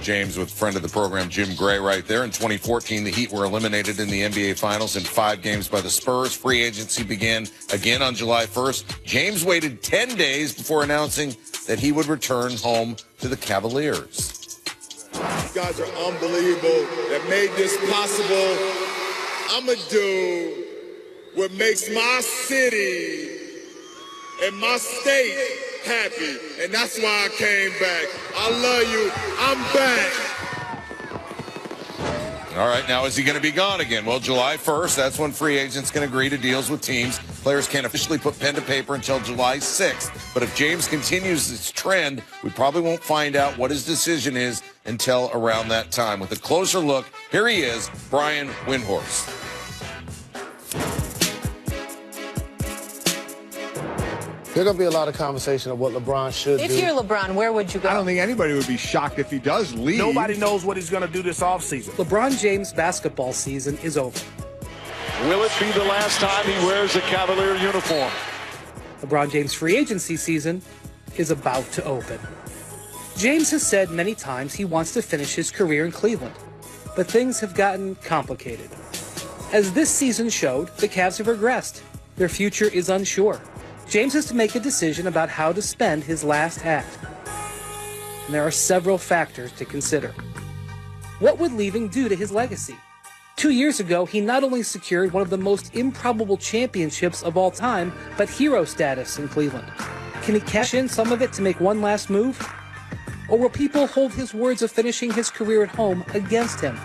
James with friend of the program, Jim Gray, right there. In 2014, the Heat were eliminated in the NBA Finals in 5 games by the Spurs. Free agency began again on July 1st. James waited 10 days before announcing that he would return home to the Cavaliers. You guys are unbelievable that made this possible. I'm going to do what makes my city and my state happy, and that's why I came back. I love you. I'm back. All right, now is he going to be gone again? Well, July 1st, that's when free agents can agree to deals with teams. Players can't officially put pen to paper until July 6th. But if James continues this trend, we probably won't find out what his decision is until around that time. With a closer look, here he is, Brian Windhorst. There's going to be a lot of conversation of what LeBron should do. If you're LeBron, where would you go? I don't think anybody would be shocked if he does leave. Nobody knows what he's going to do this offseason. LeBron James' basketball season is over. Will it be the last time he wears a Cavalier uniform? LeBron James' free agency season is about to open. James has said many times he wants to finish his career in Cleveland, but things have gotten complicated. As this season showed, the Cavs have regressed. Their future is unsure. James has to make a decision about how to spend his last act. And there are several factors to consider. What would leaving do to his legacy? 2 years ago, he not only secured one of the most improbable championships of all time, but hero status in Cleveland. Can he cash in some of it to make one last move? Or will people hold his words of finishing his career at home against him?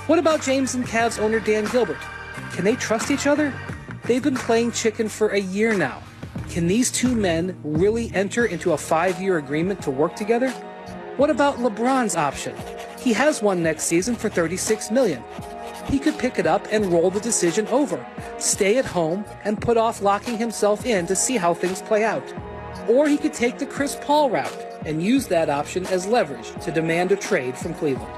What about James and Cavs owner Dan Gilbert? Can they trust each other? They've been playing chicken for a year now. Can these two men really enter into a 5-year agreement to work together? What about LeBron's option? He has one next season for $36 million. He could pick it up and roll the decision over, stay at home, and put off locking himself in to see how things play out. Or he could take the Chris Paul route and use that option as leverage to demand a trade from Cleveland.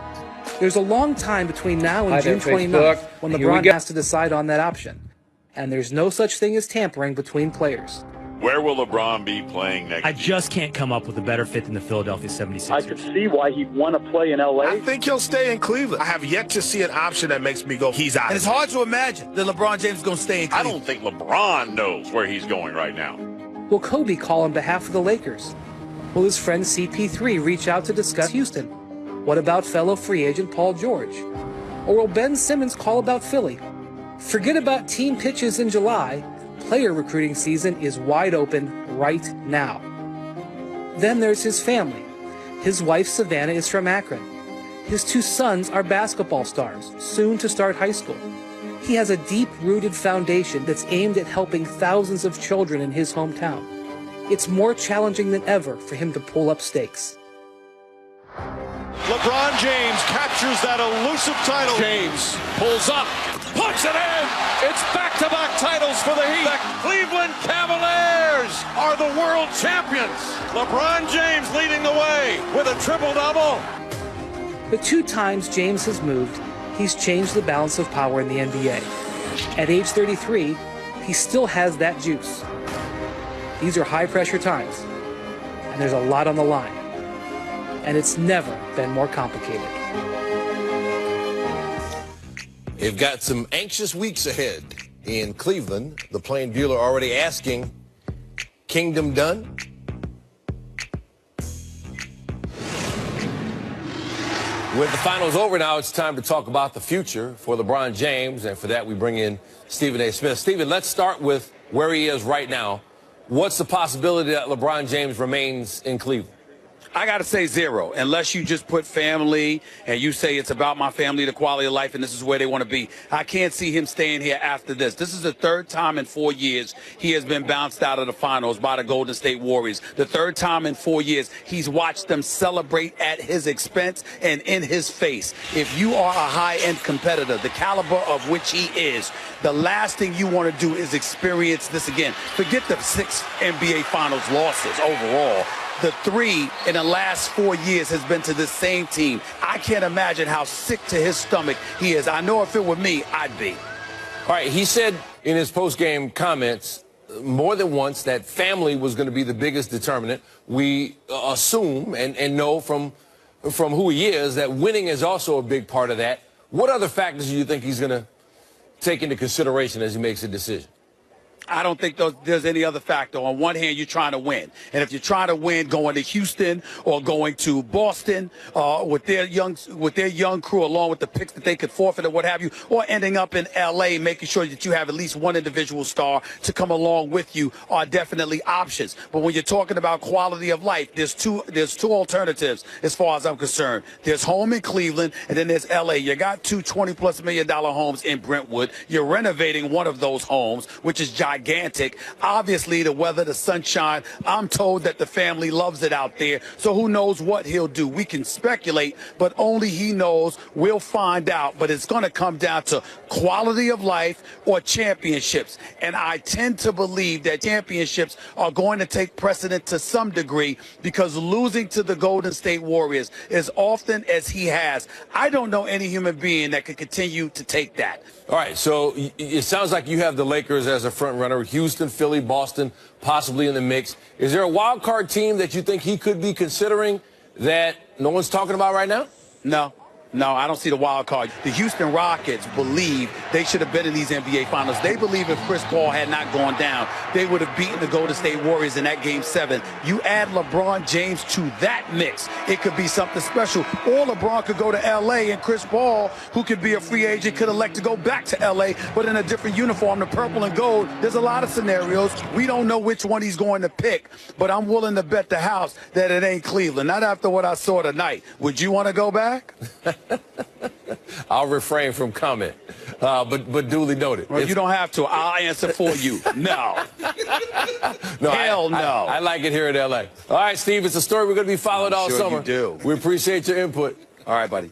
There's a long time between now and June 29th when LeBron has to decide on that option. And there's no such thing as tampering between players. Where will LeBron be playing next I year? just can't come up with a better fit than the Philadelphia 76ers. I could see why he'd want to play in L.A. I think he'll stay in Cleveland. I have yet to see an option that makes me go, he's out. And it's hard to imagine that LeBron James is going to stay in Cleveland. I don't think LeBron knows where he's going right now. Will Kobe call on behalf of the Lakers? Will his friend CP3 reach out to discuss Houston? What about fellow free agent Paul George? Or will Ben Simmons call about Philly? Forget about team pitches in July. Player recruiting season is wide open right now. Then there's his family. His wife Savannah is from Akron. His 2 sons are basketball stars, soon to start high school. He has a deep-rooted foundation that's aimed at helping thousands of children in his hometown. It's more challenging than ever for him to pull up stakes. LeBron James captures that elusive title. James pulls up, puts it in. It's back-to-back titles for the Heat. The Cleveland Cavaliers are the world champions. LeBron James leading the way with a triple-double. The 2 times James has moved, he's changed the balance of power in the NBA. At age 33, he still has that juice. These are high-pressure times, and there's a lot on the line. And it's never been more complicated. They've got some anxious weeks ahead in Cleveland. The plain dealer already asking, kingdom done? With the finals over now, it's time to talk about the future for LeBron James. And for that, we bring in Stephen A. Smith. Stephen, let's start with where he is right now. What's the possibility that LeBron James remains in Cleveland? I got to say 0, unless you just put family and you say it's about my family, the quality of life, and this is where they want to be. I can't see him staying here after this. This is the 3rd time in 4 years he has been bounced out of the finals by the Golden State Warriors. The 3rd time in 4 years he's watched them celebrate at his expense and in his face. If you are a high-end competitor, the caliber of which he is, the last thing you want to do is experience this again. Forget the 6 NBA Finals losses overall. The 3 in the last 4 years has been to the same team. I can't imagine how sick to his stomach he is. I know if it were me, I'd be. All right, he said in his post-game comments more than once that family was going to be the biggest determinant. We assume and know from from who he is, that winning is also a big part of that. What other factors do you think he's going to take into consideration as he makes a decision? I don't think there's any other factor. On one hand, you're trying to win. And if you're trying to win going to Houston or going to Boston with their young crew, along with the picks that they could forfeit or what have you, or ending up in L.A., making sure that you have at least one individual star to come along with you are definitely options. But when you're talking about quality of life, there's two alternatives as far as I'm concerned. There's home in Cleveland, and then there's L.A. You got two $20+ million homes in Brentwood. You're renovating one of those homes, which is gigantic. Obviously, the weather, the sunshine, I'm told that the family loves it out there. So who knows what he'll do? We can speculate, but only he knows. We'll find out. But it's going to come down to quality of life or championships. And I tend to believe that championships are going to take precedent to some degree, because losing to the Golden State Warriors as often as he has, I don't know any human being that could continue to take that. All right, so it sounds like you have the Lakers as a front runner, Houston, Philly, Boston, possibly in the mix. Is there a wild card team that you think he could be considering that no one's talking about right now? No, I don't see the wild card. The Houston Rockets believe they should have been in these NBA Finals. They believe if Chris Paul had not gone down, they would have beaten the Golden State Warriors in that Game 7. You add LeBron James to that mix, it could be something special. Or LeBron could go to L.A. and Chris Paul, who could be a free agent, could elect to go back to L.A., but in a different uniform, the purple and gold. There's a lot of scenarios. We don't know which one he's going to pick, but I'm willing to bet the house that it ain't Cleveland. Not after what I saw tonight. Would you want to go back? I'll refrain from comment, but duly noted. Well, you don't have to. I'll answer for you. No. Hell no. I like it here in L.A. All right, Steve, it's a story we're going to be following all summer. You do. We appreciate your input. All right, buddy.